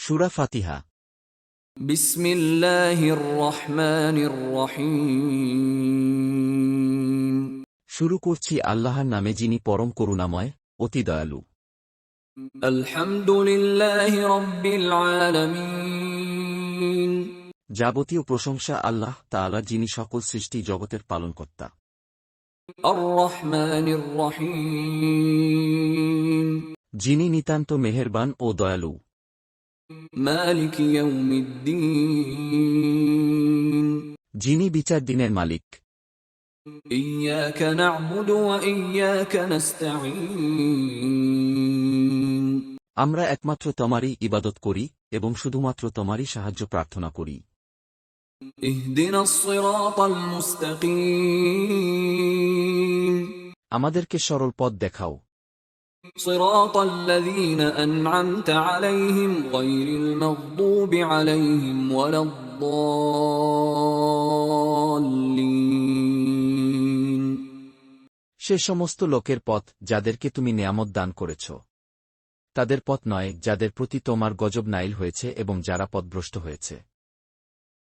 সূরা ফাতিহা। বিসমিল্লাহির রহমানির রহিম। শুরু করছি আল্লাহর নামে, যিনি পরম করুণাময়, অতি দয়ালু। আলহামদুলিল্লাহি রাব্বিল আলামিন। যাবতীয় প্রশংসা আল্লাহ তাআলার, যিনি সকল সৃষ্টি জগতের পালনকর্তা। আর রহমানির রহিম। যিনি নিতান্ত মেহেরবান ও দয়ালু। মালিকি ইয়াউমিদ্দিন। যিনি বিচার দিনের মালিক। ইয়্যাকা না'বুদু ওয়া ইয়্যাকা নাস্তাঈন। আমরা একমাত্র তোমারই ইবাদত করি এবং শুধুমাত্র তোমারই সাহায্য প্রার্থনা করি। ইহদিনাস সিরাতাল মুস্তাকিম। আমাদেরকে সরল পথ দেখাও। সিরাতাল লাযীনা আন'আমতা আলাইহিম গায়রিল মাগদুবি আলাইহিম ওয়ালাদ-দাল্লিন। সে সমস্ত লোকের পথ যাদেরকে তুমি নেয়ামত দান করেছ, তাদের পথ নয় যাদের প্রতি তোমার গজব নাইল হয়েছে এবং যারা পথভ্রষ্ট হয়েছে।